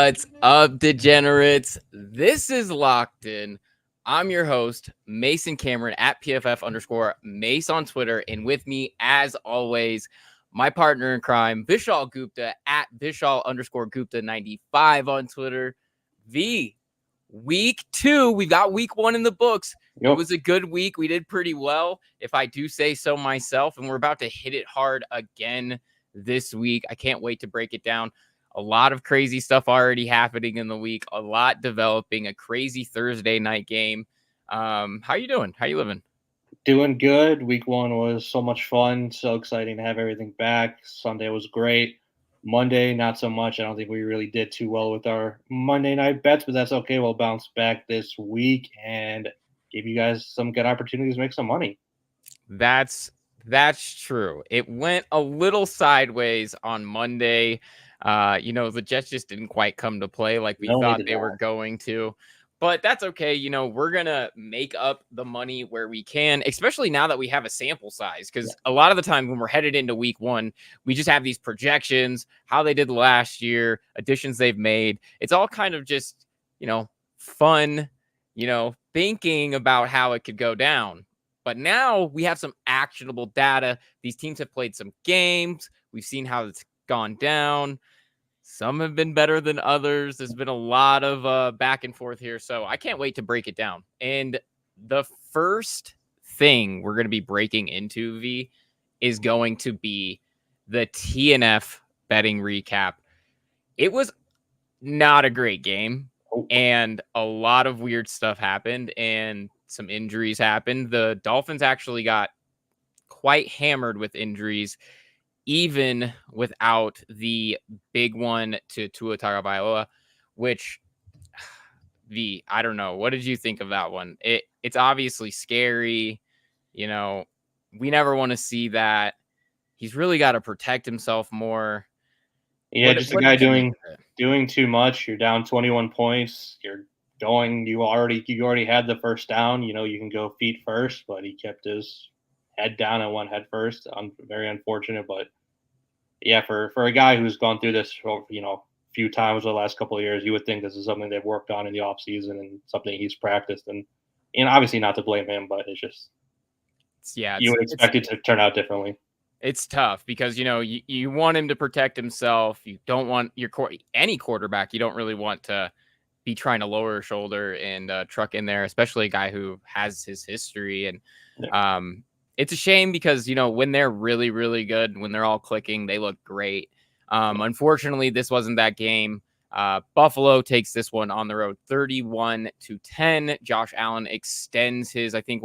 What's up, degenerates? This is Locked In. I'm your host, Mason Cameron at PFF_Mace on Twitter. And with me, as always, my partner in crime, Vishaal Gupta at Vishaal_Gupta95 on Twitter. Week 2, we got week 1 in the books. Yep. It was a good week. We did pretty well, if I do say so myself. And we're about to hit it hard again this week. I can't wait to break it down. A lot of crazy stuff already happening in the week. A lot developing. A crazy Thursday night game. How you doing? How you living? Doing good. Week 1 was so much fun. So exciting to have everything back. Sunday was great. Monday, not so much. I don't think we really did too well with our Monday night bets, but that's okay. We'll bounce back this week and give you guys some good opportunities to make some money. That's true. It went a little sideways on Monday. The Jets just didn't quite come to play like we thought they were going to. But that's okay. We're going to make up the money where we can, especially now that we have a sample size. Because a lot of the time when we're headed into week 1, we just have these projections, how they did last year, additions they've made. It's all kind of just, fun, thinking about how it could go down. But now we have some actionable data. These teams have played some games. We've seen how it's gone down. Some have been better than others. There's been a lot of back and forth here. So I can't wait to break it down. And the first thing we're going to be breaking into, V, is going to be the TNF betting recap. It was not a great game. And a lot of weird stuff happened. And some injuries happened. The Dolphins actually got quite hammered with injuries, even without the big one to Tua Tagovailoa, which, I don't know. What did you think of that one? It's obviously scary. We never want to see that. He's really got to protect himself more. Yeah, just a guy doing too much. You're down 21 points. You already had the first down. You can go feet first, but he kept his head down and went head first. Very unfortunate, but yeah, for a guy who's gone through this, a few times the last couple of years, you would think this is something they've worked on in the off season and something he's practiced. And obviously not to blame him, but it's just you would expect it to turn out differently. It's tough because, you want him to protect himself. You don't want any quarterback. You don't really want to be trying to lower your shoulder and truck in there, especially a guy who has his history. And it's a shame because, when they're really, really good, when they're all clicking, they look great. Unfortunately, this wasn't that game. Buffalo takes this one on the road 31-10. Josh Allen extends his, I think,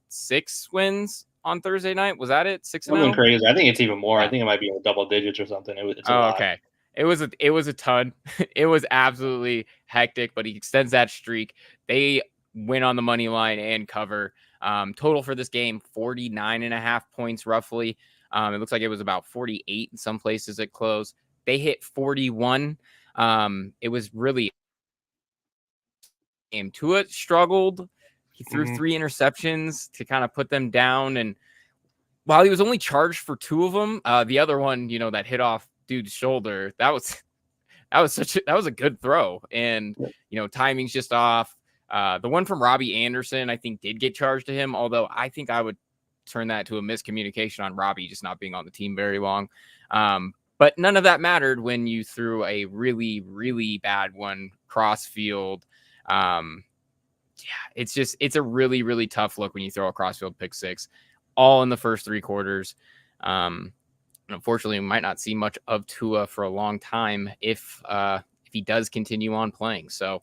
6 wins on Thursday night? Was that it? 6-0? Something crazy. I think it's even more. Yeah. I think it might be in double digits or something. It's a lot. Okay. It was a ton. It was absolutely hectic, but he extends that streak. They win on the money line and cover. Total for this game, 49.5 points roughly. It looks like it was about 48 in some places at close. They hit 41. It was really game. Tua struggled. He threw 3 interceptions to kind of put them down. And while he was only charged for 2 of them, the other one, that hit off dude's shoulder, that was a good throw. And, timing's just off. The one from Robbie Anderson, I think, did get charged to him, although I think I would turn that to a miscommunication on Robbie just not being on the team very long. But none of that mattered when you threw a really, really bad one cross field. It's a really, really tough look when you throw a crossfield pick 6 all in the first 3 quarters. Unfortunately, we might not see much of Tua for a long time if he does continue on playing. So,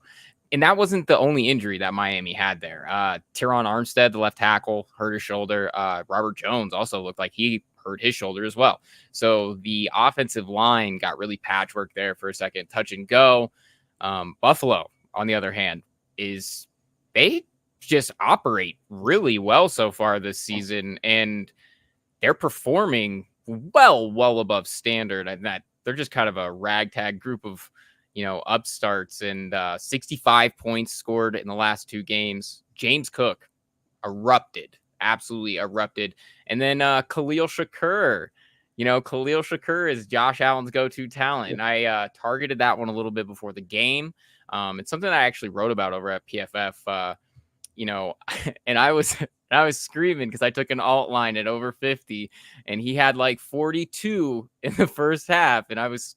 and that wasn't the only injury that Miami had there. Teron Armstead, the left tackle, hurt his shoulder. Robert Jones also looked like he hurt his shoulder as well. So the offensive line got really patchwork there for a second, touch and go. Buffalo, on the other hand, they just operate really well so far this season, and they're performing well above standard. And that they're just kind of a ragtag group of, upstarts, and 65 points scored in the last 2 games. James Cook absolutely erupted. And then Khalil Shakur, Khalil Shakur is Josh Allen's go-to talent. And I targeted that one a little bit before the game. It's something I actually wrote about over at PFF. And I was screaming because I took an alt line at over 50, and he had like 42 in the first half, and I was,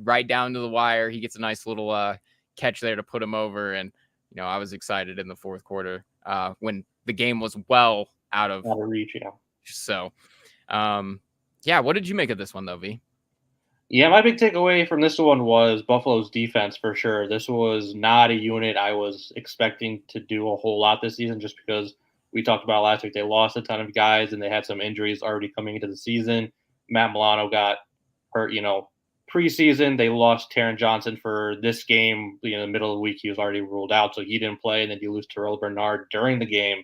right down to the wire. He gets a nice little catch there to put him over, and I was excited in the fourth quarter when the game was well out of reach. Yeah. So, what did you make of this one though, V? Yeah, my big takeaway from this one was Buffalo's defense for sure. This was not a unit I was expecting to do a whole lot this season, just because we talked about last week. They lost a ton of guys and they had some injuries already coming into the season. Matt Milano got hurt, preseason. They lost Taron Johnson for this game. In the middle of the week, he was already ruled out, so he didn't play. And then you lose Terrell Bernard during the game.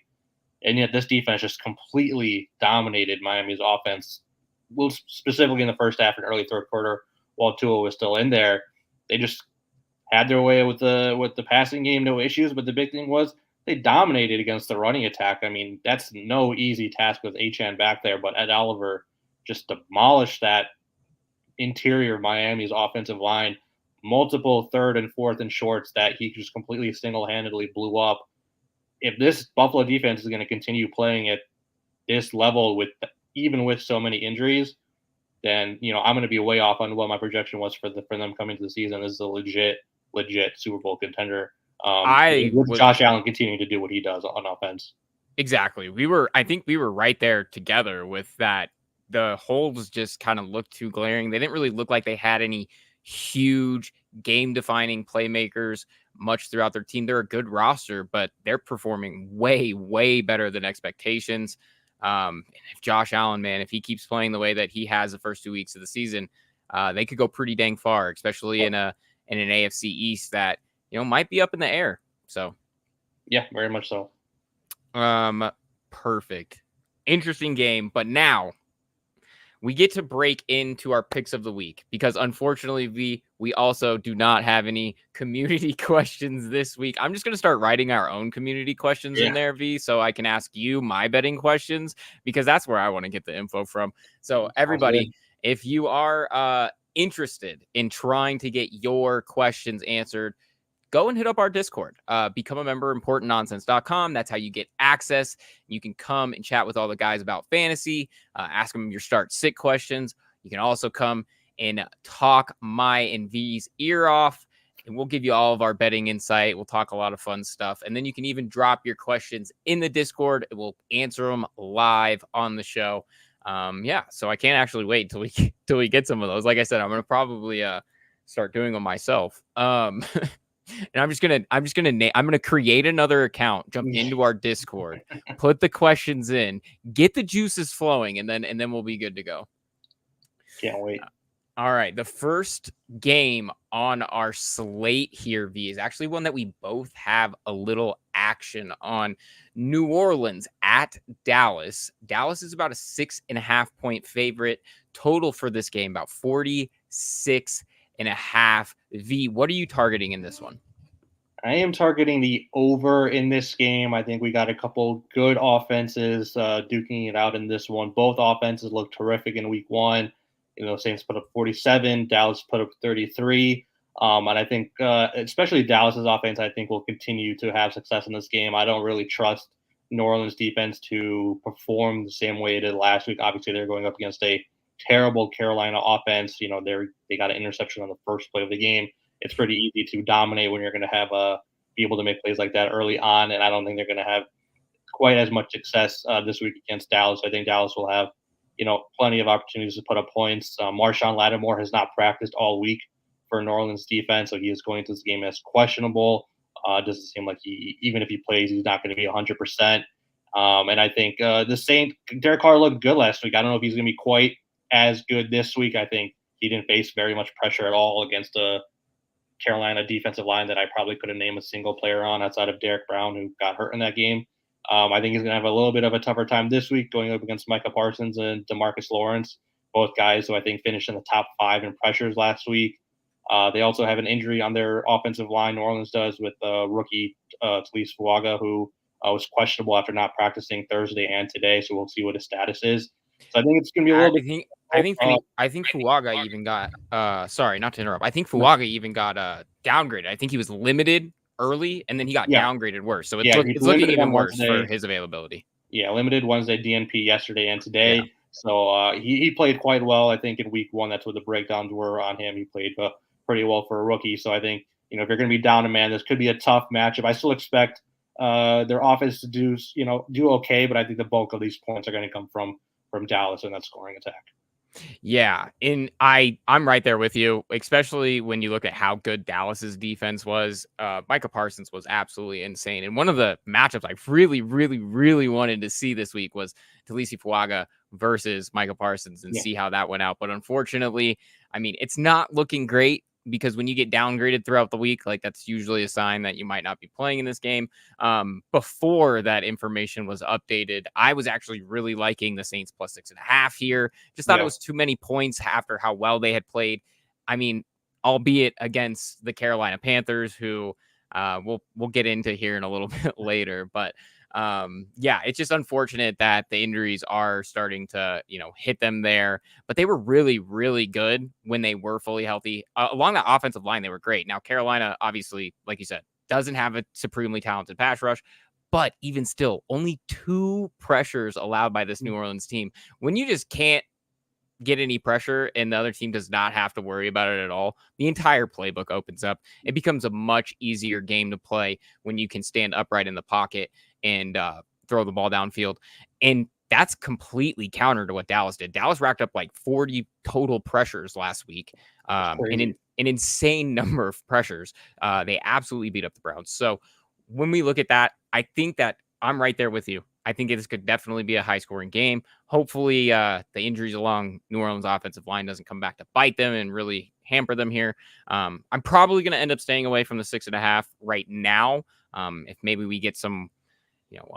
And yet this defense just completely dominated Miami's offense, specifically in the first half and early third quarter, while Tua was still in there. They just had their way with the passing game, no issues. But the big thing was they dominated against the running attack. I mean, that's no easy task with Achane back there, but Ed Oliver just demolished that interior Miami's offensive line, multiple third and fourth and shorts that he just completely single-handedly blew up. If this Buffalo defense is going to continue playing at this level even with so many injuries, then I'm going to be way off on what my projection was for them coming to the season. This is a legit Super Bowl contender. With Josh Allen continuing to do what he does on offense. Exactly. I think we were right there together with that. The holes just kind of looked too glaring. They didn't really look like they had any huge game-defining playmakers much throughout their team. They're a good roster, but they're performing way, way better than expectations. If Josh Allen, man, if he keeps playing the way that he has the first 2 weeks of the season, they could go pretty dang far, especially in an AFC East that might be up in the air. So, yeah, very much so. Perfect, interesting game. But now we get to break into our picks of the week because unfortunately, we also do not have any community questions this week. I'm just going to start writing our own community questions in there, V, so I can ask you my betting questions because that's where I want to get the info from. So everybody, if you are interested in trying to get your questions answered, go and hit up our Discord. Become a member, importantnonsense.com. That's how you get access. You can come and chat with all the guys about fantasy, ask them your start-sit questions. You can also come and talk my and V's ear off, and we'll give you all of our betting insight. We'll talk a lot of fun stuff. And then you can even drop your questions in the Discord. We'll answer them live on the show. So I can't actually wait till we get some of those. Like I said, I'm going to probably start doing them myself. And I'm gonna create another account, jump into our Discord, put the questions in, get the juices flowing, and then we'll be good to go. Can't wait. All right. The first game on our slate here, V, is actually one that we both have a little action on. New Orleans at Dallas. Dallas is about a 6.5 point favorite. Total for this game, about 46.5. V, what are you targeting in this one? I am targeting the over in this game. I think we got a couple good offenses duking it out in this one. Both offenses look terrific in week one. Saints put up 47, Dallas put up 33. And I think especially Dallas's offense, I think will continue to have success in this game. I don't really trust New Orleans defense to perform the same way it did last week. Obviously, they're going up against a terrible Carolina offense. They got an interception on the first play of the game. It's pretty easy to dominate when you're going to have be able to make plays like that early on, and I don't think they're going to have quite as much success this week against Dallas. I think Dallas will have plenty of opportunities to put up points. Marshawn Lattimore has not practiced all week for New Orleans defense, so he is going to this game as questionable. Doesn't seem like even if he plays, he's not going to be 100%. And I think the Saints, Derek Carr looked good last week. I don't know if he's going to be quite as good this week. I think he didn't face very much pressure at all against a Carolina defensive line that I probably couldn't name a single player on outside of Derek Brown, who got hurt in that game. I think he's going to have a little bit of a tougher time this week going up against Micah Parsons and DeMarcus Lawrence, both guys who I think finished in the top 5 in pressures last week. They also have an injury on their offensive line, New Orleans does, with rookie Talise Fuaga, who was questionable after not practicing Thursday and today, so we'll see what his status is. So I think it's going to be a little bit I think Fuaga even got sorry, not to interrupt. I think Fuaga even got downgraded. I think he was limited early and then he got downgraded worse. So it's looking even worse for his availability. Yeah, limited Wednesday DNP yesterday and today. Yeah. So he played quite well, I think, in week one. That's what the breakdowns were on him. He played pretty well for a rookie. So I think, if you're going to be down a man, this could be a tough matchup. I still expect their offense to do okay, but I think the bulk of these points are going to come from Dallas and that scoring attack. Yeah, and I'm right there with you, especially when you look at how good Dallas's defense was. Micah Parsons was absolutely insane. And one of the matchups I really, really, really wanted to see this week was Talisi Fuaga versus Micah Parsons and see how that went out. But unfortunately, I mean, it's not looking great because when you get downgraded throughout the week, like that's usually a sign that you might not be playing in this game. Before that information was updated, I was actually really liking the Saints plus 6.5 here. Just thought it was too many points after how well they had played. I mean, albeit against the Carolina Panthers, who we'll get into here in a little bit later, but it's just unfortunate that the injuries are starting to, hit them there, but they were really, really good when they were fully healthy. Along the offensive line, they were great. Now, Carolina, obviously, like you said, doesn't have a supremely talented pass rush, but even still, only 2 pressures allowed by this New Orleans team. When you just can't get any pressure and the other team does not have to worry about it at all, the entire playbook opens up. It becomes a much easier game to play when you can stand upright in the pocket and throw the ball downfield. And that's completely counter to what Dallas did. Dallas racked up like 40 total pressures last week. An insane number of pressures. They absolutely beat up the Browns. So when we look at that, I think that I'm right there with you. I think this could definitely be a high-scoring game. Hopefully, the injuries along New Orleans' offensive line doesn't come back to bite them and really hamper them here. I'm probably going to end up staying away from the 6.5 right now. If maybe we get some,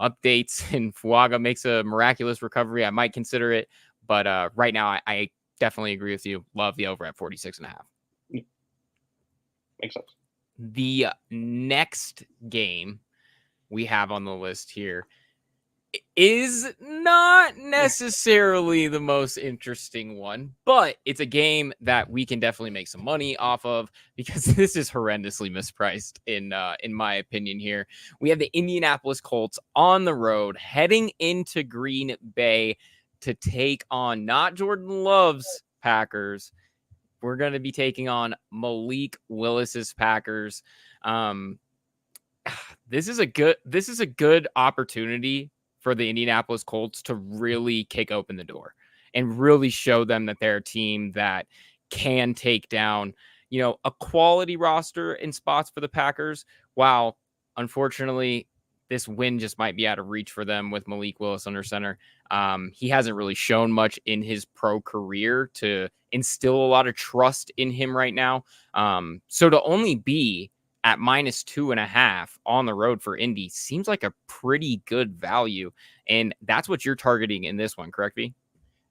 updates and Fuaga makes a miraculous recovery, I might consider it. But right now, I definitely agree with you. Love the over at 46.5. Makes sense. The next game we have on the list here is not necessarily the most interesting one, but it's a game that we can definitely make some money off of because this is horrendously mispriced in my opinion here. We have the Indianapolis Colts on the road heading into Green Bay to take on not Jordan Love's Packers. We're going to be taking on Malik Willis's Packers. This is a good opportunity for the Indianapolis Colts to really kick open the door and really show them that they're a team that can take down, a quality roster in spots for the Packers. While unfortunately, this win just might be out of reach for them with Malik Willis under center. He hasn't really shown much in his pro career to instill a lot of trust in him right now. So to only be at -2.5 on the road for Indy seems like a pretty good value. And that's what you're targeting in this one, correct, V?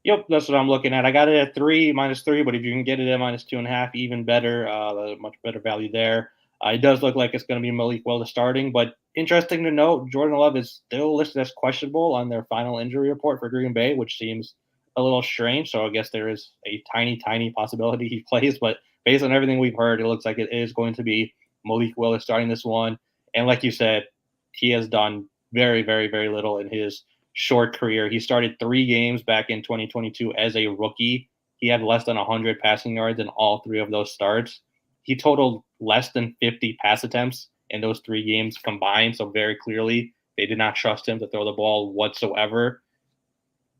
Yep, that's what I'm looking at. I got it at -3, but if you can get it at -2.5, even better. Much better value there. It does look like it's going to be Malik Willis starting, but interesting to note, Jordan Love is still listed as questionable on their final injury report for Green Bay, which seems a little strange. So I guess there is a tiny, tiny possibility he plays, but based on everything we've heard, it looks like it is going to be Malik Willis starting this one. And like you said, he has done very, very, very little in his short career. He started 3 games back in 2022 as a rookie. He had less than 100 passing yards in all 3 of those starts. He totaled less than 50 pass attempts in those 3 games combined. So very clearly, they did not trust him to throw the ball whatsoever.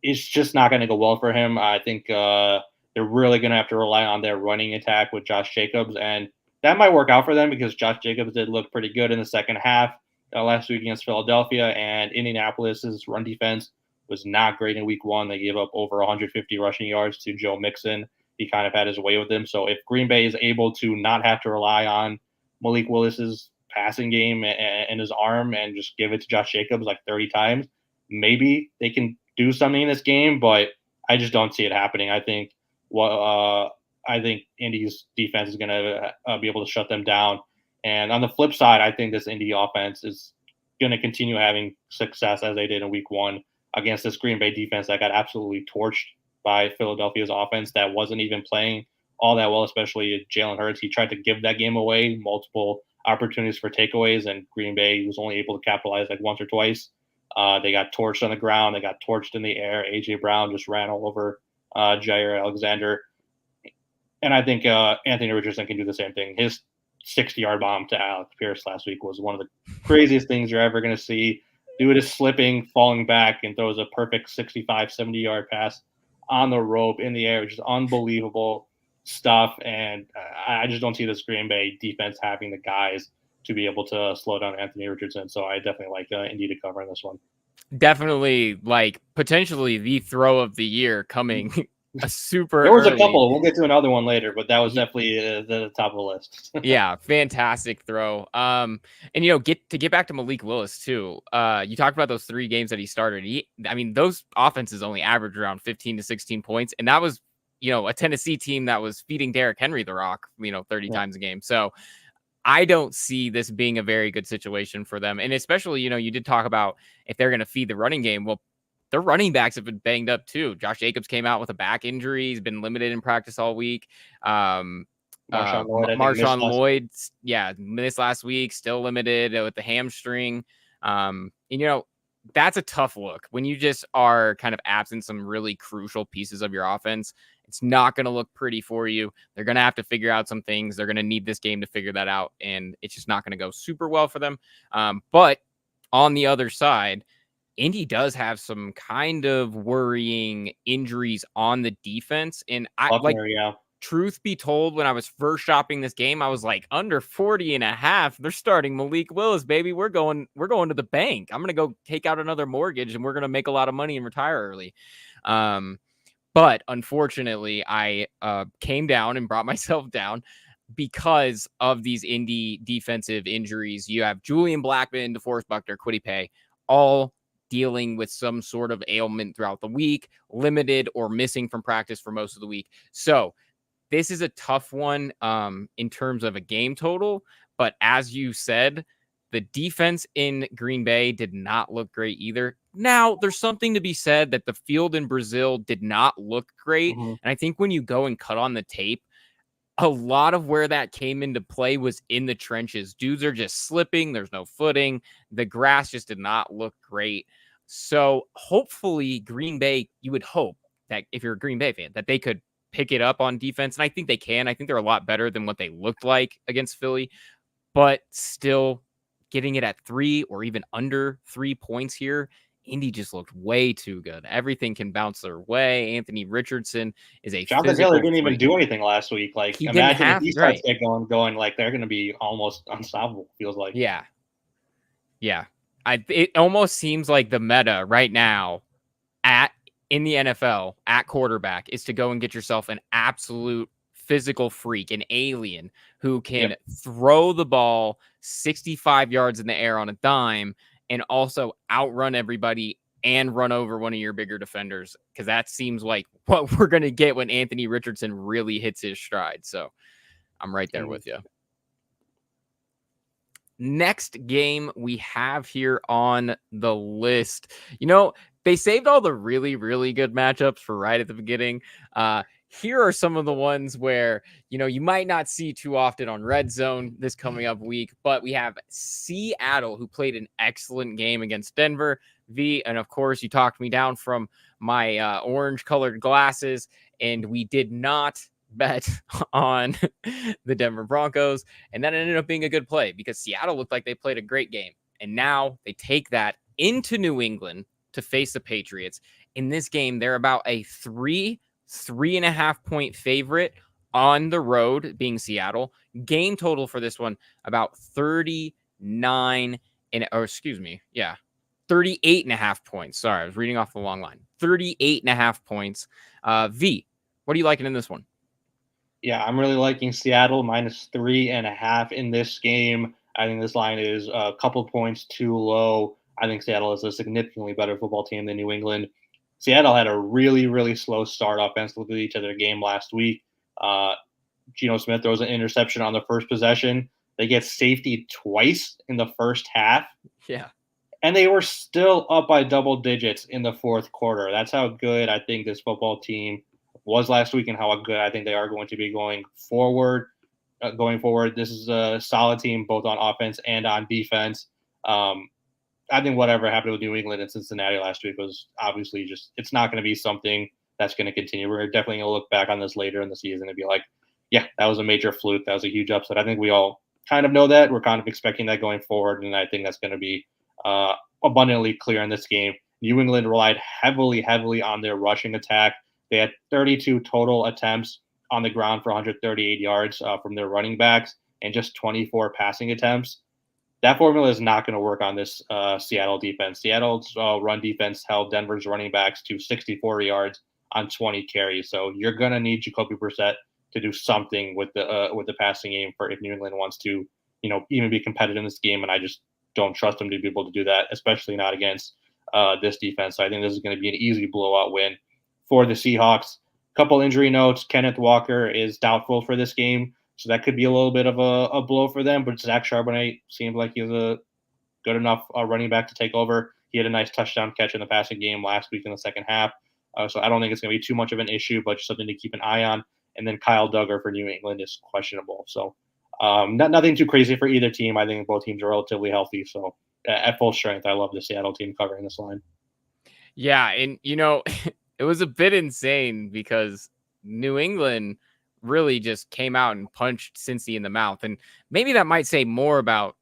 It's just not going to go well for him. I think they're really going to have to rely on their running attack with Josh Jacobs. And that might work out for them because Josh Jacobs did look pretty good in the second half last week against Philadelphia, and Indianapolis's run defense was not great in week one. They gave up over 150 rushing yards to Joe Mixon. He kind of had his way with them. So if Green Bay is able to not have to rely on Malik Willis's passing game and his arm and just give it to Josh Jacobs like 30 times, maybe they can do something in this game, but I just don't see it happening. I think Indy's defense is going to be able to shut them down. And on the flip side, I think this Indy offense is going to continue having success as they did in week one against this Green Bay defense that got absolutely torched by Philadelphia's offense that wasn't even playing all that well, especially Jalen Hurts. He tried to give that game away, multiple opportunities for takeaways, and Green Bay was only able to capitalize like once or twice. They got torched on the ground. They got torched in the air. A.J. Brown just ran all over Jair Alexander. And I think Anthony Richardson can do the same thing. His 60-yard bomb to Alec Pierce last week was one of the craziest things you're ever going to see. Dude is slipping, falling back, and throws a perfect 65, 70-yard pass on the rope in the air, which is unbelievable stuff. And I just don't see this Green Bay defense having the guys to be able to slow down Anthony Richardson. So I definitely like Indy to cover in this one. Definitely, like, potentially the throw of the year coming a super There was early. A couple. We'll get to another one later, but that was definitely the top of the list. Yeah, fantastic throw. And get back to Malik Willis too. You talked about those 3 games that he started. Those offenses only averaged around 15 to 16 points, and that was, a Tennessee team that was feeding Derrick Henry the rock, 30 times a game. So I don't see this being a very good situation for them. And especially, you did talk about if they're going to feed the running game. Well, their running backs have been banged up too. Josh Jacobs came out with a back injury. He's been limited in practice all week. Marshawn Lloyd, missed last week, still limited with the hamstring. That's a tough look when you just are kind of absent some really crucial pieces of your offense. It's not going to look pretty for you. They're going to have to figure out some things. They're going to need this game to figure that out, and it's just not going to go super well for them. But on the other side, Indy does have some kind of worrying injuries on the defense. And truth be told, when I was first shopping this game, I was like, under 40.5, they're starting Malik Willis, baby. We're going to the bank. I'm going to go take out another mortgage and we're going to make a lot of money and retire early. But unfortunately, I came down and brought myself down because of these Indy defensive injuries. You have Julian Blackmon, DeForest Buckner, Kwity Paye, all dealing with some sort of ailment throughout the week, limited or missing from practice for most of the week. So this is a tough one in terms of a game total. But as you said, the defense in Green Bay did not look great either. Now, there's something to be said that the field in Brazil did not look great. Mm-hmm. And I think when you go and cut on the tape, a lot of where that came into play was in the trenches. Dudes are just slipping. There's no footing. The grass just did not look great. So hopefully Green Bay, you would hope that if you're a Green Bay fan, that they could pick it up on defense. And I think they can. I think they're a lot better than what they looked like against Philly. But still, getting it at 3 or even under 3 points here, Indy just looked way too good. Everything can bounce their way. Anthony Richardson is a Jonathan Taylor didn't even do anything last week. Like, imagine if he starts going, like, they're going to be almost unstoppable, feels like. Yeah. It almost seems like the meta right now in the NFL at quarterback is to go and get yourself an absolute physical freak, an alien who can throw the ball 65 yards in the air on a dime and also outrun everybody and run over one of your bigger defenders, because that seems like what we're going to get when Anthony Richardson really hits his stride. So I'm right there with you. Next game we have here on the list. They saved all the really, really good matchups for right at the beginning. Here are some of the ones where, you might not see too often on Red Zone this coming up week, but we have Seattle, who played an excellent game against Denver. And of course, you talked me down from my orange colored glasses, and we did not bet on the Denver Broncos. And that ended up being a good play because Seattle looked like they played a great game. And now they take that into New England to face the Patriots. In this game, they're about a 3.5 point favorite on the road, being Seattle. Game total for this one, about 38.5 points. Sorry, I was reading off the long line. 38.5 points. V, what are you liking in this one? Yeah, I'm really liking Seattle -3.5 in this game. I think this line is a couple points too low. I think Seattle is a significantly better football team than New England. Seattle had a really, really slow start offensively to their game last week. Geno Smith throws an interception on the first possession. They get safety twice in the first half. Yeah. And they were still up by double digits in the fourth quarter. That's how good I think this football team was last week and how good I think they are going to be going forward. This is a solid team both on offense and on defense. I think whatever happened with New England and Cincinnati last week was obviously just – it's not going to be something that's going to continue. We're definitely going to look back on this later in the season and be like, yeah, that was a major fluke. That was a huge upset. I think we all kind of know that. We're kind of expecting that going forward, and I think that's going to be abundantly clear in this game. New England relied heavily on their rushing attack. They had 32 total attempts on the ground for 138 yards from their running backs and just 24 passing attempts. That formula is not going to work on this Seattle defense. Seattle's run defense held Denver's running backs to 64 yards on 20 carries. So you're going to need Jacoby Brissett to do something with the passing game for if New England wants to, even be competitive in this game. And I just don't trust them to be able to do that, especially not against this defense. So I think this is going to be an easy blowout win for the Seahawks. Couple injury notes. Kenneth Walker is doubtful for this game, so that could be a little bit of a blow for them. But Zach Charbonnet seemed like he was a good enough running back to take over. He had a nice touchdown catch in the passing game last week in the second half. So I don't think it's going to be too much of an issue, but just something to keep an eye on. And then Kyle Duggar for New England is questionable. So nothing too crazy for either team. I think both teams are relatively healthy. So at full strength, I love the Seattle team covering this line. Yeah, and, it was a bit insane because New England really just came out and punched Cincy in the mouth. And maybe that might say more about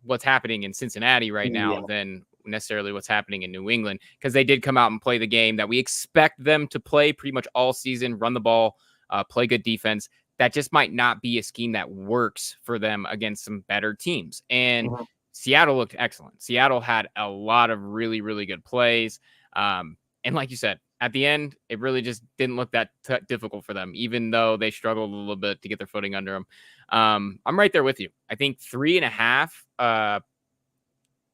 what's happening in Cincinnati right now than necessarily what's happening in New England, because they did come out and play the game that we expect them to play pretty much all season, run the ball, play good defense. That just might not be a scheme that works for them against some better teams. And Seattle looked excellent. Seattle had a lot of really, really good plays. And like you said, at the end, it really just didn't look that difficult for them, even though they struggled a little bit to get their footing under them. I'm right there with you. I think 3.5.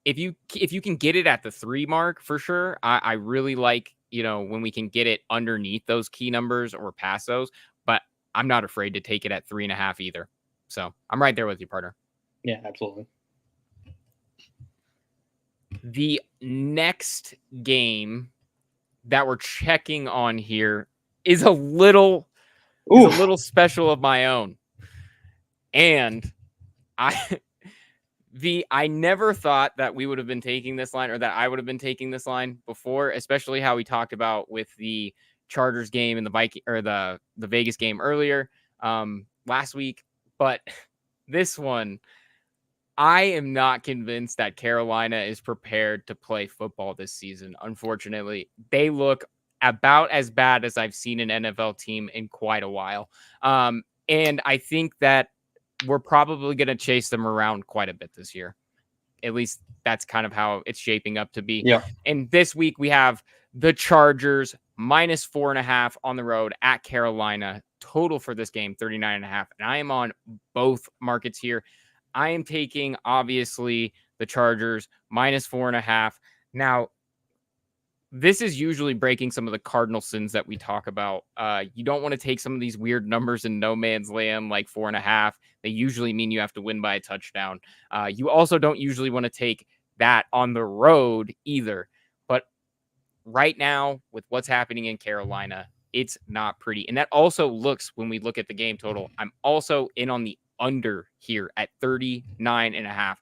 If you can get it at the 3 mark, for sure. I really like, when we can get it underneath those key numbers or past those, but I'm not afraid to take it at 3.5 either. So I'm right there with you, partner. Yeah, absolutely. The next game that we're checking on here is a little special of my own. And I never thought that we would have been taking this line, or that I would have been taking this line before, especially how we talked about with the Chargers game and the Viking, or the Vegas game earlier last week. But this one, I am not convinced that Carolina is prepared to play football this season. Unfortunately, they look about as bad as I've seen an NFL team in quite a while. And I think that we're probably going to chase them around quite a bit this year. At least that's kind of how it's shaping up to be. Yeah. And this week we have the Chargers -4.5 on the road at Carolina. Total for this game, 39.5. And I am on both markets here. I am taking, obviously, the Chargers -4.5. Now, this is usually breaking some of the cardinal sins that we talk about. You don't want to take some of these weird numbers in no man's land, like 4.5. They usually mean you have to win by a touchdown. You also don't usually want to take that on the road either. But right now, with what's happening in Carolina, it's not pretty. And that also looks, when we look at the game total, I'm also in on the under here at 39.5.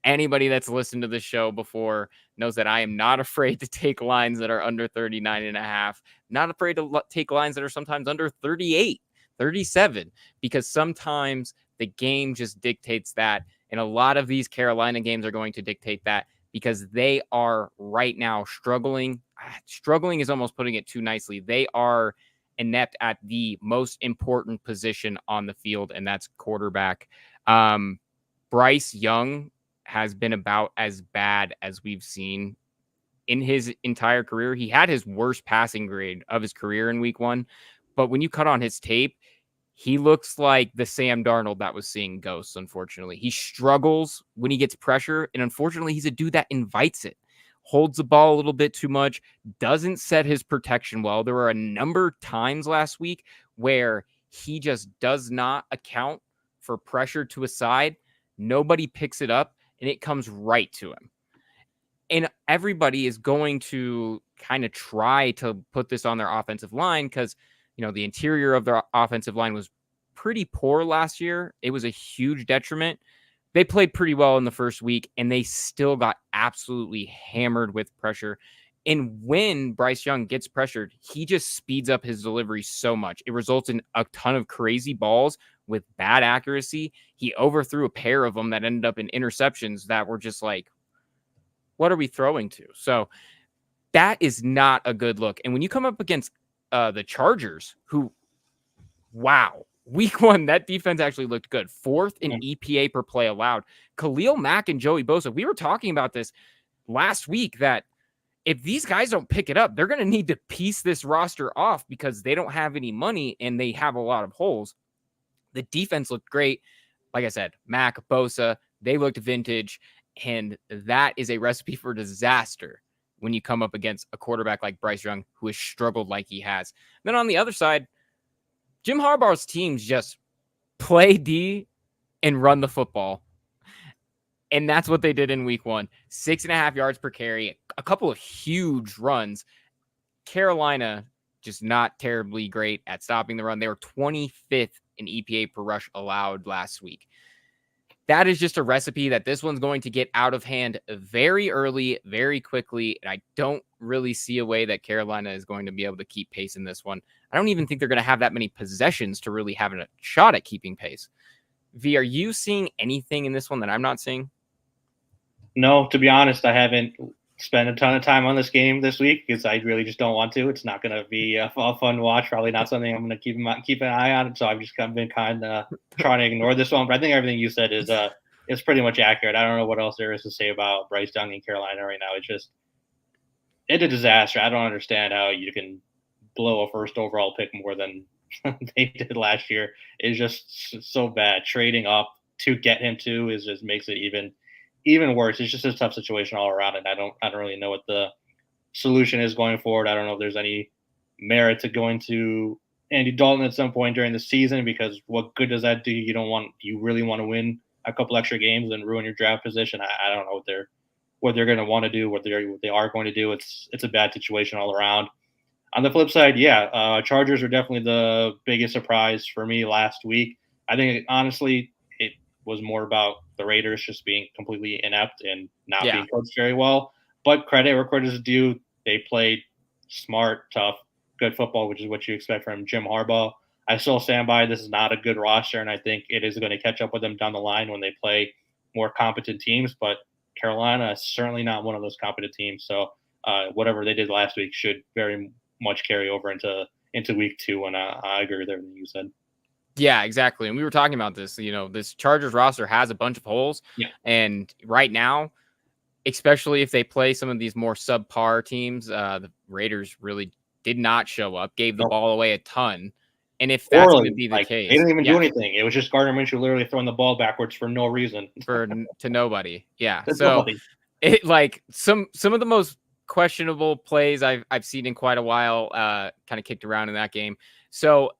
Anybody that's listened to this show before knows that I am not afraid to take lines that are under 39.5. Not afraid to take lines that are sometimes under 38, 37, because sometimes the game just dictates that. And a lot of these Carolina games are going to dictate that, because they are right now struggling. Struggling is almost putting it too nicely. They are inept at the most important position on the field, and that's quarterback. Bryce Young has been about as bad as we've seen in his entire career. He had his worst passing grade of his career in week 1, but when you cut on his tape, he looks like the Sam Darnold that was seeing ghosts, unfortunately. He struggles when he gets pressure, and unfortunately, he's a dude that invites it. Holds the ball a little bit too much, doesn't set his protection well. There were a number of times last week where he just does not account for pressure to a side. Nobody picks it up, and it comes right to him. And everybody is going to kind of try to put this on their offensive line because, the interior of their offensive line was pretty poor last year. It was a huge detriment. They played pretty well in the first week, and they still got absolutely hammered with pressure. And when Bryce Young gets pressured, he just speeds up his delivery so much. It results in a ton of crazy balls with bad accuracy. He overthrew a pair of them that ended up in interceptions that were just like, what are we throwing to? So that is not a good look. And when you come up against the Chargers, who, wow, week one, that defense actually looked good. Fourth in EPA per play allowed. Khalil Mack and Joey Bosa, we were talking about this last week that if these guys don't pick it up, they're going to need to piece this roster off because they don't have any money and they have a lot of holes. The defense looked great. Like I said, Mack, Bosa, they looked vintage. And that is a recipe for disaster when you come up against a quarterback like Bryce Young, who has struggled like he has. Then on the other side, Jim Harbaugh's teams just play D and run the football. And that's what they did in week one. 6.5 yards per carry, a couple of huge runs. Carolina just not terribly great at stopping the run. They were 25th in EPA per rush allowed last week. That is just a recipe that this one's going to get out of hand very early, very quickly. And I don't really see a way that Carolina is going to be able to keep pace in this one. I don't even think they're going to have that many possessions to really have a shot at keeping pace. V, are you seeing anything in this one that I'm not seeing? No, to be honest, I haven't spent a ton of time on this game this week because I really just don't want to. It's not going to be a fun watch. Probably not something I'm going to keep an eye on. So I've just been kind of trying to ignore this one. But I think everything you said is pretty much accurate. I don't know what else there is to say about Bryce Young in Carolina right now. It's a disaster. I don't understand how you can blow a first overall pick more than they did last year. It's just so bad. Trading up to get him to is just makes it even worse. It's just a tough situation all around, and I don't really know what the solution is going forward. I don't know if there's any merit to going to Andy Dalton at some point during the season because what good does that do? You really want to win a couple extra games and ruin your draft position. I don't know what they're going to want to do, what they are going to do. It's a bad situation all around. On the flip side, Chargers are definitely the biggest surprise for me last week. I think honestly it was more about the Raiders just being completely inept and not being coached very well. But credit where credit is due. They played smart, tough, good football, which is what you expect from Jim Harbaugh. I still stand by this is not a good roster, and I think it is going to catch up with them down the line when they play more competent teams. But Carolina is certainly not one of those competent teams. So whatever they did last week should very much carry over into week two. And I agree with everything you said. Yeah, exactly. And we were talking about this, this Chargers roster has a bunch of holes. Yeah. And right now, especially if they play some of these more subpar teams, the Raiders really did not show up, gave the ball away a ton. And if that's going to be the case, they didn't even do anything. It was just Gardner Minshew literally throwing the ball backwards for no reason. to nobody. Yeah. So nobody. It like some of the most questionable plays I've seen in quite a while, kind of kicked around in that game. So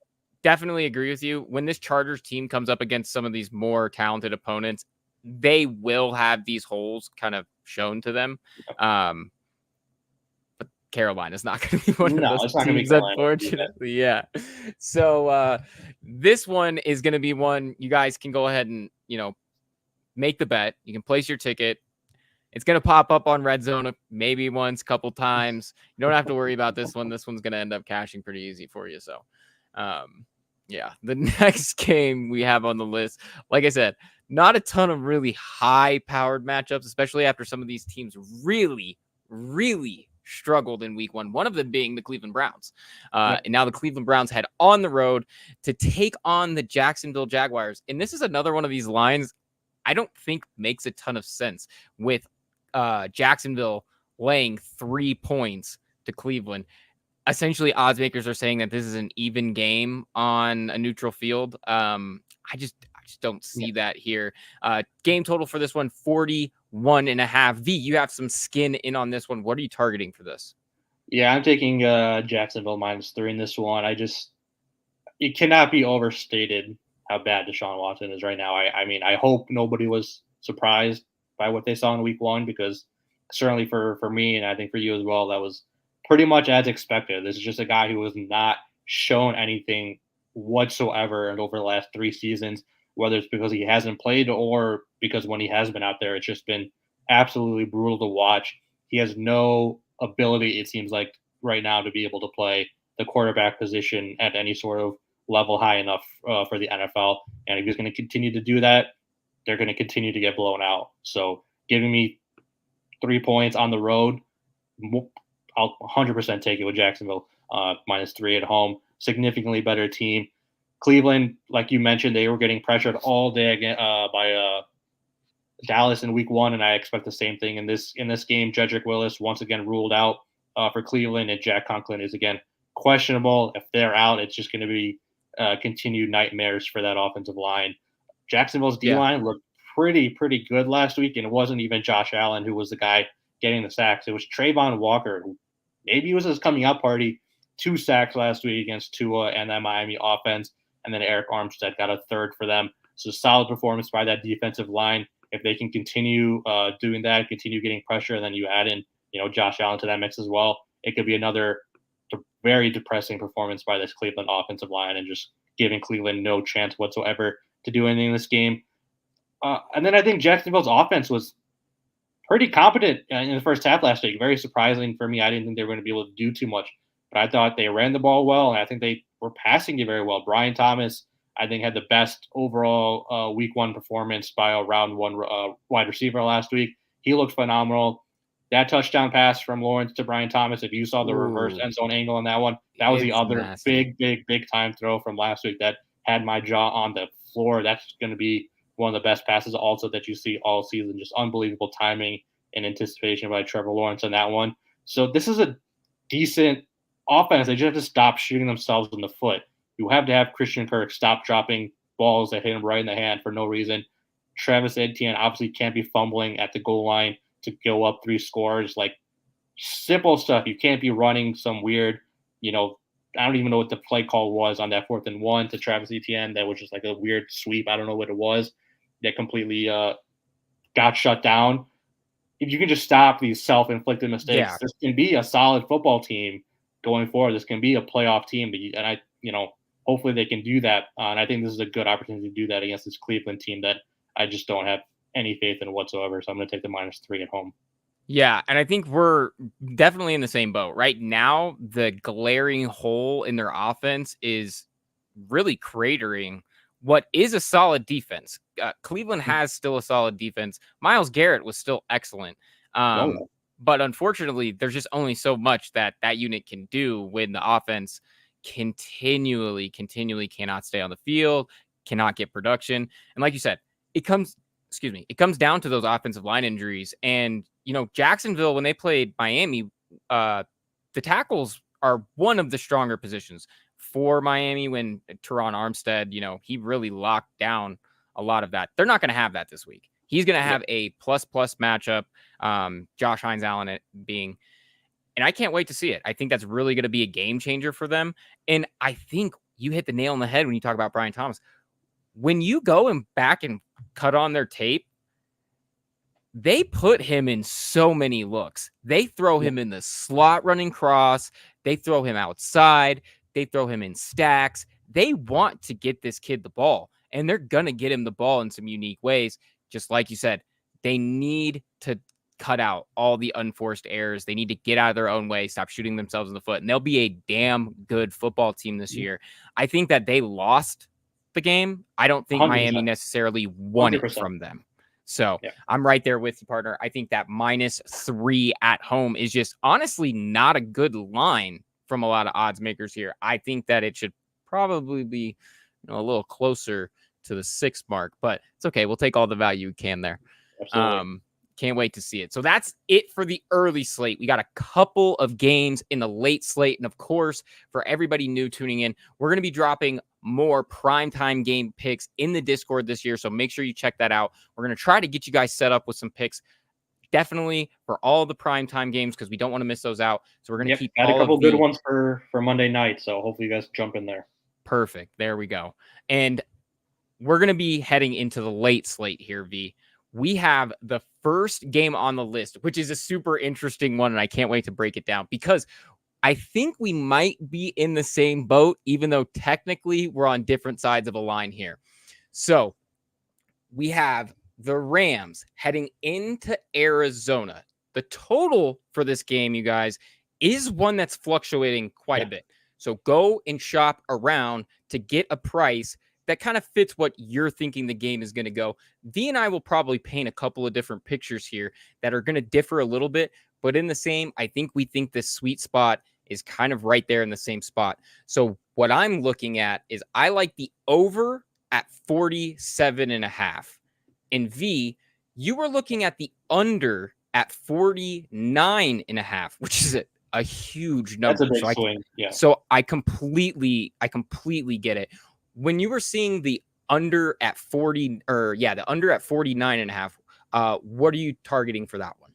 definitely agree with you. When this Chargers team comes up against some of these more talented opponents, they will have these holes kind of shown to them. But Carolina's not going to be one of those teams, unfortunately. Yeah. So this one is going to be one you guys can go ahead and, make the bet. You can place your ticket. It's going to pop up on Red Zone maybe once, couple times. You don't have to worry about this one. This one's going to end up cashing pretty easy for you. So, the next game we have on the list, like I said, not a ton of really high-powered matchups, especially after some of these teams really, really struggled in week one, one of them being the Cleveland Browns. And now the Cleveland Browns head on the road to take on the Jacksonville Jaguars. And this is another one of these lines I don't think makes a ton of sense with Jacksonville laying 3 points to Cleveland. Essentially, oddsmakers are saying that this is an even game on a neutral field. I just don't see that here. Game total for this one, 41.5. V, you have some skin in on this one. What are you targeting for this? Yeah, I'm taking Jacksonville -3 in this one. It cannot be overstated how bad Deshaun Watson is right now. I mean, I hope nobody was surprised by what they saw in week one because certainly for me, and I think for you as well, that was pretty much as expected. This is just a guy who has not shown anything whatsoever and over the last 3 seasons, whether it's because he hasn't played or because when he has been out there, it's just been absolutely brutal to watch. He has no ability, it seems like, right now to be able to play the quarterback position at any sort of level high enough for the NFL. And if he's going to continue to do that, they're going to continue to get blown out. So giving me 3 points on the road, I'll 100% take it with Jacksonville -3 at home. Significantly better team. Cleveland, like you mentioned, they were getting pressured all day again by Dallas in Week 1, and I expect the same thing in this game. Jedrick Willis once again ruled out for Cleveland, and Jack Conklin is again questionable. If they're out, it's just going to be continued nightmares for that offensive line. Jacksonville's D-line looked pretty good last week, and it wasn't even Josh Allen who was the guy getting the sacks. It was Trayvon Walker, who maybe it was his coming out party. 2 sacks last week against Tua and that Miami offense, and then Eric Armstead got a third for them. So solid performance by that defensive line. If they can continue doing that, continue getting pressure, and then you add in, Josh Allen to that mix as well, it could be another very depressing performance by this Cleveland offensive line and just giving Cleveland no chance whatsoever to do anything in this game. And then I think Jacksonville's offense was pretty competent in the first half last week. Very surprising for me. I didn't think they were going to be able to do too much, but I thought they ran the ball well, and I think they were passing it very well. Brian Thomas, I think, had the best overall Week 1 performance by a round 1 wide receiver last week. He looked phenomenal. That touchdown pass from Lawrence to Brian Thomas, if you saw the reverse end zone angle on that one, that was the other nasty, big time throw from last week that had my jaw on the floor. That's going to be one of the best passes also that you see all season. Just unbelievable timing and anticipation by Trevor Lawrence on that one. So this is a decent offense. They just have to stop shooting themselves in the foot. You have to have Christian Kirk stop dropping balls that hit him right in the hand for no reason. Travis Etienne obviously can't be fumbling at the goal line to go up 3 scores. Like, simple stuff. You can't be running some weird, I don't even know what the play call was on that 4th and 1 to Travis Etienne. That was just like a weird sweep. I don't know what it was. That completely got shut down. If you can just stop these self-inflicted mistakes, this can be a solid football team going forward. This can be a playoff team. And hopefully they can do that. And I think this is a good opportunity to do that against this Cleveland team that I just don't have any faith in whatsoever. So I'm going to take the -3 at home. Yeah, and I think we're definitely in the same boat. Right now, the glaring hole in their offense is really cratering what is a solid defense. Cleveland has still a solid defense. Myles Garrett was still excellent. But unfortunately, there's just only so much that unit can do when the offense continually cannot stay on the field, cannot get production. And like you said, it comes down to those offensive line injuries. And, Jacksonville, when they played Miami, the tackles are one of the stronger positions for Miami when Teron Armstead, he really locked down a lot of that. They're not going to have that this week. He's going to have a plus matchup, Josh Hines Allen being, and I can't wait to see it. I think that's really going to be a game changer for them. And I think you hit the nail on the head when you talk about Brian Thomas. When you go and back and cut on their tape, they put him in so many looks. They throw him in the slot running cross. They throw him outside. They throw him in stacks. They want to get this kid the ball, and they're going to get him the ball in some unique ways. Just like you said, they need to cut out all the unforced errors. They need to get out of their own way, stop shooting themselves in the foot, and they'll be a damn good football team this year. I think that they lost the game. I don't think 100%. Miami necessarily won 100%. It from them. So I'm right there with you, partner. I think that -3 at home is just honestly not a good line from a lot of odds makers here. I think that it should probably be a little closer to the 6 mark, but it's okay. We'll take all the value we can there. Absolutely. Can't wait to see it. So that's it for the early slate. We got a couple of games in the late slate. And of course, for everybody new tuning in, we're going to be dropping more primetime game picks in the Discord this year. So make sure you check that out. We're going to try to get you guys set up with some picks, definitely for all the primetime games, because we don't want to miss those out. So we're going to keep got a couple good ones for Monday night. So hopefully you guys jump in there. Perfect. There we go. And we're going to be heading into the late slate here, V. we have the first game on the list, which is a super interesting one, and I can't wait to break it down because I think we might be in the same boat, even though technically we're on different sides of a line here. So we have the Rams heading into Arizona. The total for this game, you guys, is one that's fluctuating quite a bit. So go and shop around to get a price that kind of fits what you're thinking the game is going to go. V and I will probably paint a couple of different pictures here that are going to differ a little bit, but in the same, I think we think this sweet spot is kind of right there in the same spot. So what I'm looking at is I like the over at 47.5. In V, you were looking at the under at 49.5, which is a huge number. That's a big swing. So I completely get it. When you were seeing the under at 40, or the under at 49.5, what are you targeting for that one?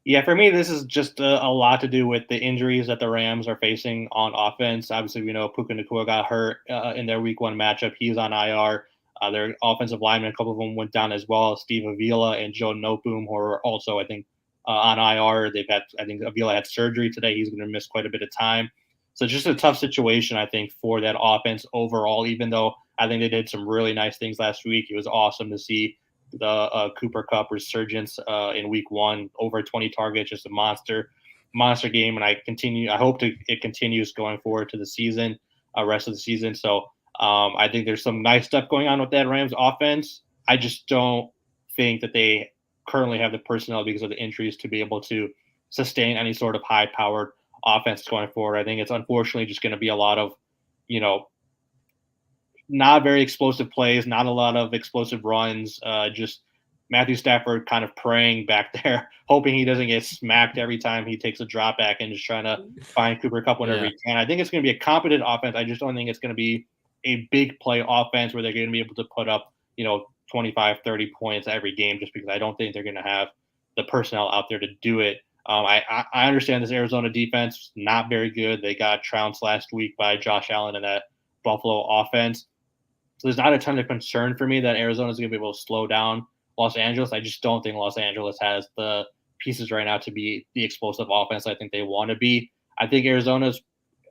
Yeah, for me, this is just a lot to do with the injuries that the Rams are facing on offense. Obviously, we know Puka Nacua got hurt in their Week 1 matchup. He's on IR. Their offensive linemen, a couple of them went down as well. Steve Avila and Joe Noteboom, who are also, I think, on IR. I think Avila had surgery today. He's going to miss quite a bit of time. So it's just a tough situation, I think, for that offense overall, even though I think they did some really nice things last week. It was awesome to see the Cooper Kupp resurgence in Week 1, over 20 targets, just a monster game. And I hope it continues going forward to the season, rest of the season. So I think there's some nice stuff going on with that Rams offense. I just don't think that they currently have the personnel because of the injuries to be able to sustain any sort of high-powered offense going forward. I think it's unfortunately just going to be a lot of, not very explosive plays, not a lot of explosive runs, just Matthew Stafford kind of praying back there, hoping he doesn't get smacked every time he takes a drop back and just trying to find Cooper Kupp whenever he can. I think it's going to be a competent offense. I just don't think it's going to be a big play offense where they're going to be able to put up, 25, 30 points every game, just because I don't think they're going to have the personnel out there to do it. I understand this Arizona defense, not very good. They got trounced last week by Josh Allen and that Buffalo offense. So there's not a ton of concern for me that Arizona is going to be able to slow down Los Angeles. I just don't think Los Angeles has the pieces right now to be the explosive offense I think they want to be. I think Arizona's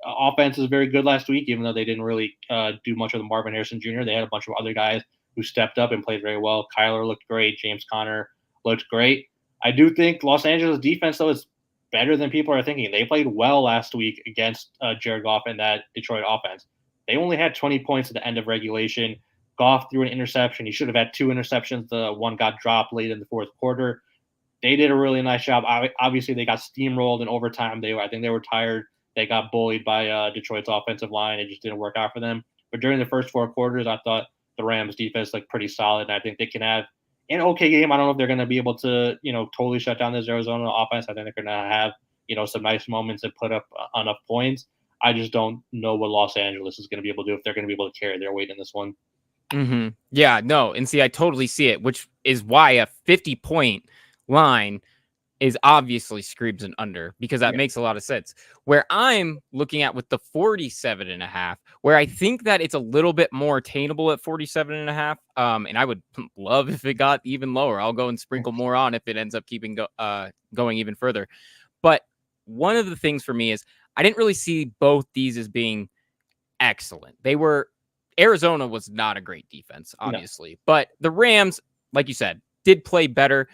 offense is very good last week, even though they didn't really do much with Marvin Harrison Jr. They had a bunch of other guys who stepped up and played very well. Kyler looked great. James Conner looked great. I do think Los Angeles defense, though, is better than people are thinking. They played well last week against Jared Goff and that Detroit offense. They only had 20 points at the end of regulation. Goff threw an interception. He should have had 2 interceptions. The one got dropped late in the fourth quarter. They did a really nice job. Obviously, they got steamrolled in overtime. I think they were tired. They got bullied by Detroit's offensive line. It just didn't work out for them. But during the first 4 quarters, I thought the Rams defense looked pretty solid, and I think they can have an okay game. I don't know if they're going to be able to, totally shut down this Arizona offense. I think they're going to have, some nice moments and put up enough points. I just don't know what Los Angeles is going to be able to do, if they're going to be able to carry their weight in this one. Mm-hmm. Yeah, no. And see, I totally see it, which is why a 50-point line is obviously screams an under, because that makes a lot of sense. Where I'm looking at with the 47.5, where I think that it's a little bit more attainable at 47.5. And I would love if it got even lower. I'll go and sprinkle more on if it ends up going even further. But one of the things for me is I didn't really see both these as being excellent. Arizona was not a great defense, obviously, but the Rams, like you said, did play better.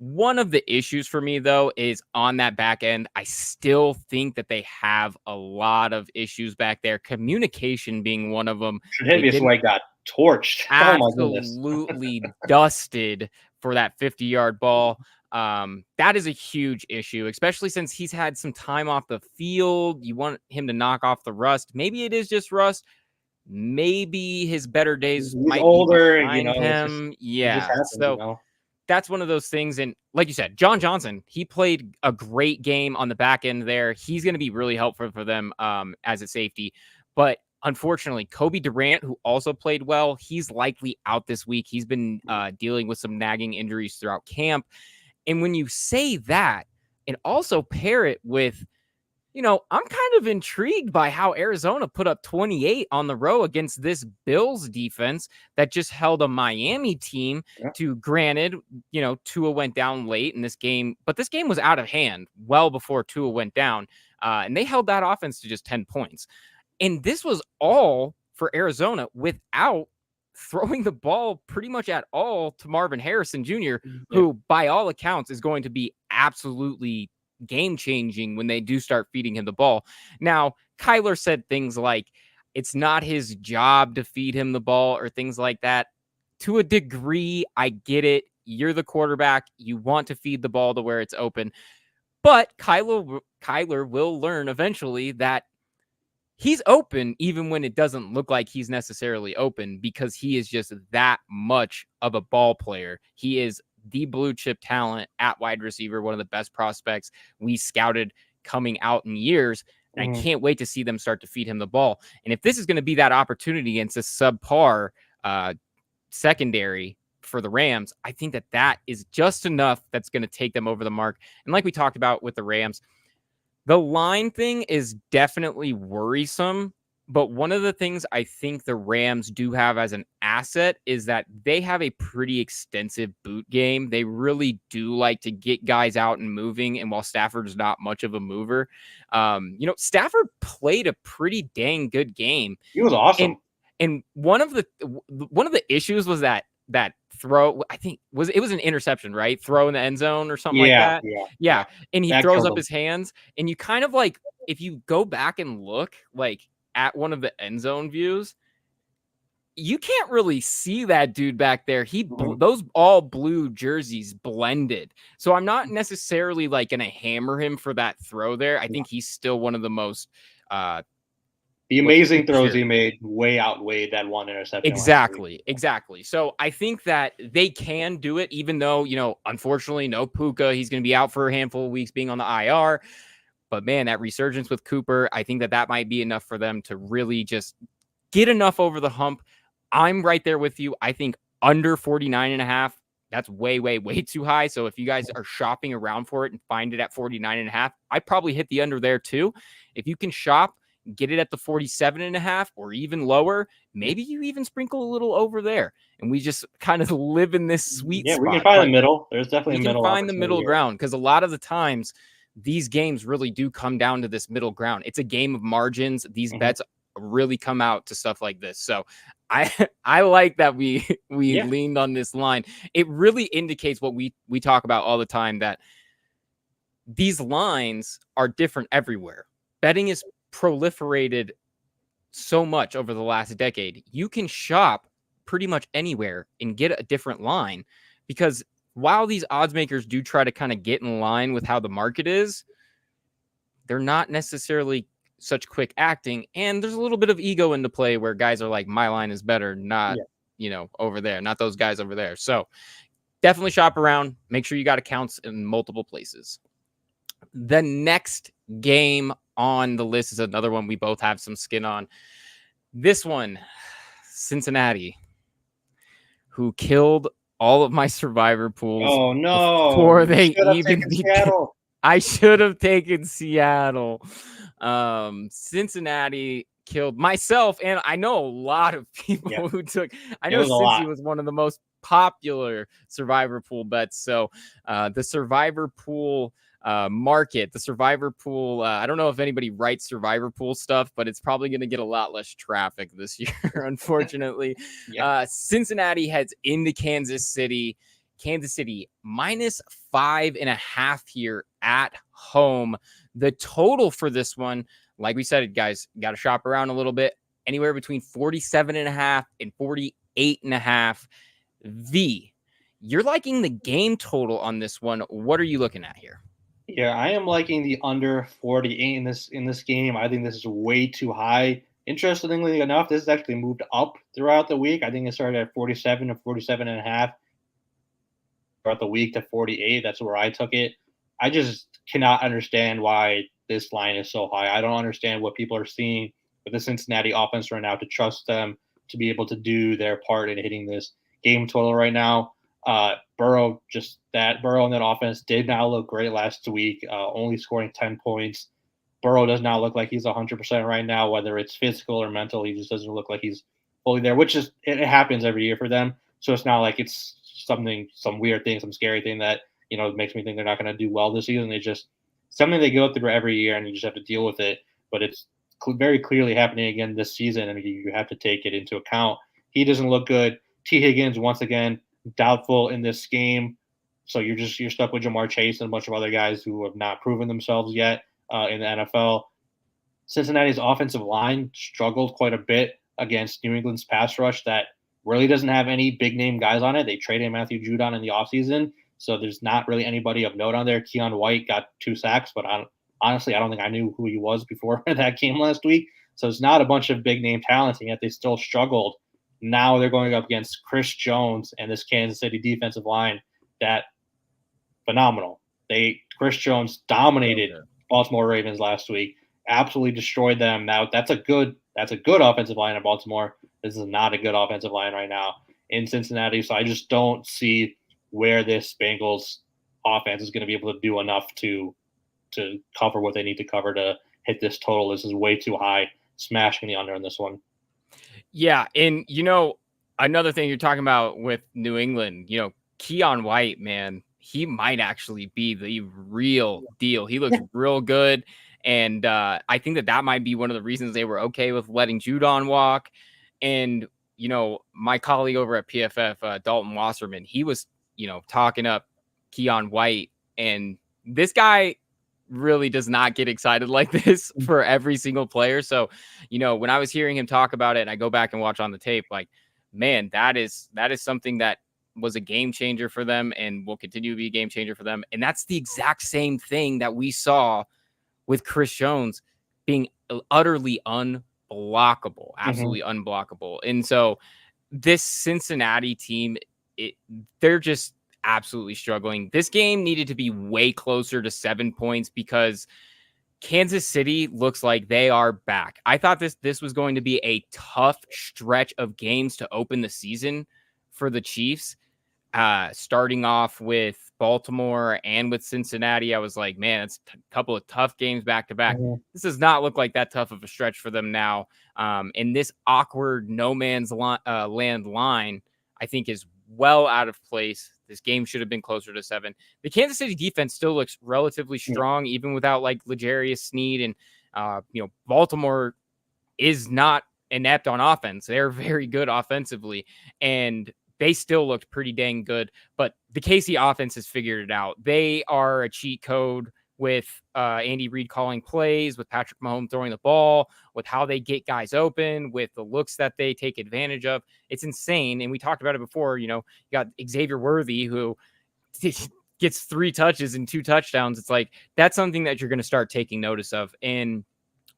One of the issues for me, though, is on that back end. I still think that they have a lot of issues back there, communication being one of them. Tre'Davious White got torched. Absolutely dusted for that 50-yard ball. That is a huge issue, especially since he's had some time off the field. You want him to knock off the rust. Maybe it is just rust. Maybe his better days might older, be behind him. That's one of those things. And like you said, John Johnson, he played a great game on the back end there. He's going to be really helpful for them as a safety. But unfortunately, Kobe Durant, who also played well, he's likely out this week. He's been dealing with some nagging injuries throughout camp. And when you say that, and also pair it with, I'm kind of intrigued by how Arizona put up 28 on the row against this Bills defense that just held a Miami team to, granted, Tua went down late in this game, but this game was out of hand well before Tua went down. And they held that offense to just 10 points. And this was all for Arizona without throwing the ball pretty much at all to Marvin Harrison Jr., who by all accounts is going to be absolutely game changing when they do start feeding him the ball. Now, Kyler said things like it's not his job to feed him the ball or things like that. To a degree, I get it. You're the quarterback. You want to feed the ball to where it's open. But Kyler will learn eventually that he's open even when it doesn't look like he's necessarily open, because he is just that much of a ball player. He is the blue chip talent at wide receiver, one of the best prospects we scouted coming out in years. And I can't wait to see them start to feed him the ball. And if this is going to be that opportunity against a subpar secondary for the Rams, I think that is just enough that's going to take them over the mark. And like we talked about with the Rams, the line thing is definitely worrisome, but one of the things I think the Rams do have as an asset is that they have a pretty extensive boot game. They really do like to get guys out and moving. And while Stafford is not much of a mover, Stafford played a pretty dang good game. He was awesome. And one of the issues was that throw, I think it was an interception, right? Throw in the end zone or something like that. Yeah. And he throws up his hands, and you kind of like, if you go back and look like at one of the end zone views, you can't really see that dude back there. Those all blue jerseys blended. So I'm not necessarily like going to hammer him for that throw there. I think he's still one of the most, the amazing throws he made way outweighed that one interception. Exactly. So I think that they can do it, even though, unfortunately, no Puka. He's going to be out for a handful of weeks being on the IR. But man, that resurgence with Cooper, I think that might be enough for them to really just get enough over the hump. I'm right there with you. I think under 49.5, that's way, way, way too high. So if you guys are shopping around for it and find it at 49.5, I'd probably hit the under there too. If you can shop, get it at the 47.5 or even lower, maybe you even sprinkle a little over there, and we just kind of live in this sweet spot. We can find the middle. There's definitely a middle. We can find the middle ground, because a lot of the times these games really do come down to this middle ground. It's a game of margins. These bets really come out to stuff like this. So I like that we leaned on this line. It really indicates what we talk about all the time, that these lines are different everywhere. Betting is proliferated so much over the last decade. You can shop pretty much anywhere and get a different line, because while these odds makers do try to kind of get in line with how the market is, they're not necessarily such quick acting. And there's a little bit of ego into play where guys are like, my line is better, not, over there, not those guys over there. So definitely shop around. Make sure you got accounts in multiple places. The next game on the list is another one we both have some skin on. This one, Cincinnati, who killed all of my survivor pools. Oh no! Before they even Seattle. I should have taken Seattle. Cincinnati killed myself, and I know a lot of people who took. I know Cincy was one of the most popular survivor pool bets. So the survivor pool market, the survivor pool, I don't know if anybody writes survivor pool stuff, but it's probably going to get a lot less traffic this year, unfortunately. Cincinnati heads into Kansas City -5.5 here at home. The total for this one, like we said, guys, got to shop around a little bit, anywhere between 47.5 and 48.5. You're liking the game total on this one. What are you looking at here? Yeah, I am liking the under 48 in this game. I think this is way too high. Interestingly enough, this has actually moved up throughout the week. I think it started at 47 to 47.5 throughout the week to 48. That's where I took it. I just cannot understand why this line is so high. I don't understand what people are seeing with the Cincinnati offense right now to trust them to be able to do their part in hitting this game total right now. Burrow in that offense did not look great last week, only scoring 10 points. Burrow does not look like he's 100% right now, whether it's physical or mental. He just doesn't look like he's fully there, which is it happens every year for them. So it's not like it's some weird thing, some scary thing that makes me think they're not going to do well this season. They just something they go through every year, and you just have to deal with it. But it's very clearly happening again this season, and you have to take it into account. He doesn't look good. T. Higgins once again doubtful in this game. So you're stuck with Jamar Chase and a bunch of other guys who have not proven themselves yet in the NFL. Cincinnati's offensive line struggled quite a bit against New England's pass rush that really doesn't have any big name guys on it. They traded Matthew Judon in the offseason, so there's not really anybody of note on there. Keon White got 2 sacks, but honestly, I don't think I knew who he was before that game last week. So it's not a bunch of big name talents, and yet they still struggled. Now they're going up against Chris Jones and this Kansas City defensive line that phenomenal. Chris Jones dominated Baltimore Ravens last week, absolutely destroyed them. Now that's a good offensive line in Baltimore. This is not a good offensive line right now in Cincinnati. So I just don't see where this Bengals offense is going to be able to do enough to cover what they need to cover to hit this total. This is way too high. Smashing the under in this one. Yeah, and another thing you're talking about with New England, Keon White, man, he might actually be the real deal. He looks real good. And I think that might be one of the reasons they were okay with letting Judon walk. And, my colleague over at PFF, Dalton Wasserman, he was, talking up Keon White. And this guy really does not get excited like this for every single player. So, when I was hearing him talk about it and I go back and watch on the tape, like, man, that is something that was a game changer for them and will continue to be a game changer for them. And that's the exact same thing that we saw with Chris Jones being utterly unblockable, absolutely unblockable. And so this Cincinnati team, they're just absolutely struggling. This game needed to be way closer to 7 points because Kansas City looks like they are back. I thought this was going to be a tough stretch of games to open the season for the Chiefs. Starting off with Baltimore and with Cincinnati, I was like, man, it's a couple of tough games back to back. This does not look like that tough of a stretch for them now. And this awkward no man's land line, I think, is well out of place. This game should have been closer to 7. The Kansas City defense still looks relatively strong, even without like L'Jarius Sneed. And, Baltimore is not inept on offense. They're very good offensively. And they still looked pretty dang good, but the KC offense has figured it out. They are a cheat code with Andy Reid calling plays, with Patrick Mahomes throwing the ball, with how they get guys open, with the looks that they take advantage of. It's insane. And we talked about it before. You got Xavier Worthy, who gets 3 touches and 2 touchdowns. It's like, that's something that you're going to start taking notice of. And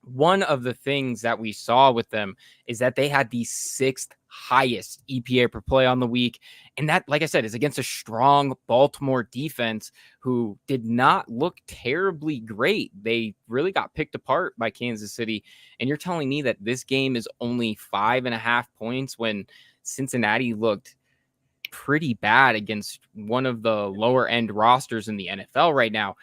one of the things that we saw with them is that they had the 6th highest EPA per play on the week. And that, like I said, is against a strong Baltimore defense who did not look terribly great. They really got picked apart by Kansas City. And you're telling me that this game is only 5.5 points when Cincinnati looked pretty bad against one of the lower end rosters in the NFL right now.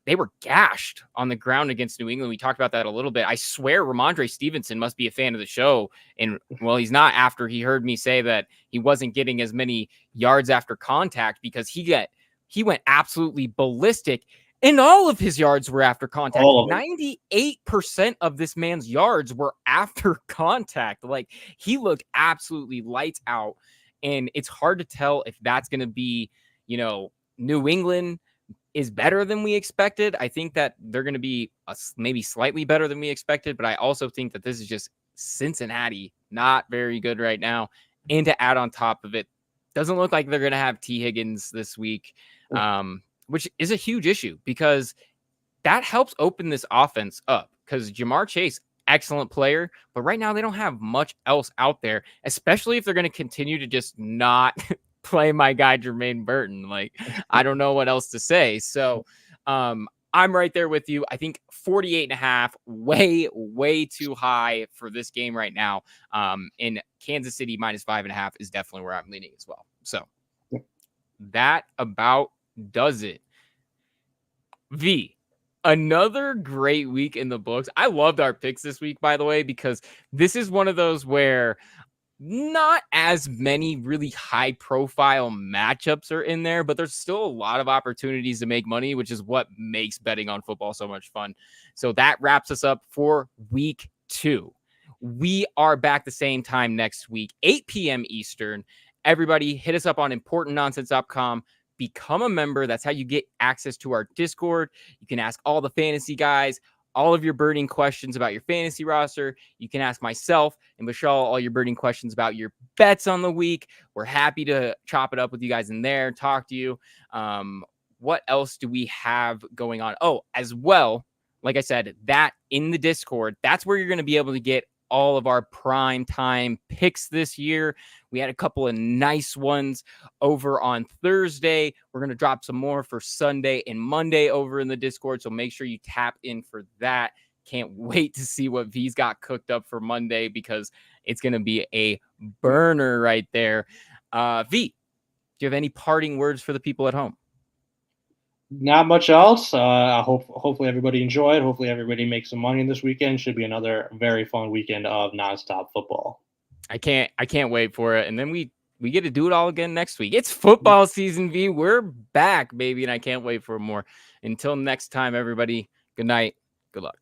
They were gashed on the ground against New England. We talked about that a little bit. I swear Ramondre Stevenson must be a fan of the show. And, well, he's not, after he heard me say that he wasn't getting as many yards after contact, because he went absolutely ballistic. And all of his yards were after contact. 98% of this man's yards were after contact. Like, he looked absolutely lights out. And it's hard to tell if that's going to be, New England is better than we expected. I think that they're going to be maybe slightly better than we expected, but I also think that this is just Cincinnati, not very good right now. And to add on top of it, doesn't look like they're going to have T. Higgins this week, which is a huge issue, because that helps open this offense up, because Jamar Chase, excellent player, but right now they don't have much else out there, especially if they're going to continue to just not play my guy Jermaine Burton. Like, I don't know what else to say. So I'm right there with you. I think 48.5, way too high for this game right now. In Kansas City -5.5 is definitely where I'm leaning as well. So that about does it. V, Another great week in the books. I loved our picks this week, by the way, because this is one of those where not as many really high profile matchups are in there, but there's still a lot of opportunities to make money, which is what makes betting on football so much fun. So that wraps us up for week 2. We are back the same time next week, 8 p.m. Eastern. Everybody hit us up on importantnonsense.com. Become a member. That's how you get access to our Discord. You can ask all the fantasy guys all of your burning questions about your fantasy roster. You can ask myself and Vishaal all your burning questions about your bets on the week. We're happy to chop it up with you guys in there, talk to you. What else do we have going on? Oh, as well, like I said, that in the Discord, that's where you're going to be able to get all of our prime time picks this year. We had a couple of nice ones over on Thursday. We're going to drop some more for Sunday and Monday over in the Discord. So make sure you tap in for that. Can't wait to see what V's got cooked up for Monday because it's going to be a burner right there. V, do you have any parting words for the people at home? Not much else. Hopefully everybody enjoyed. Hopefully everybody makes some money this weekend. Should be another very fun weekend of nonstop football. I can't wait for it. And then we get to do it all again next week. It's football season, V. We're back, baby, and I can't wait for more. Until next time, everybody. Good night. Good luck.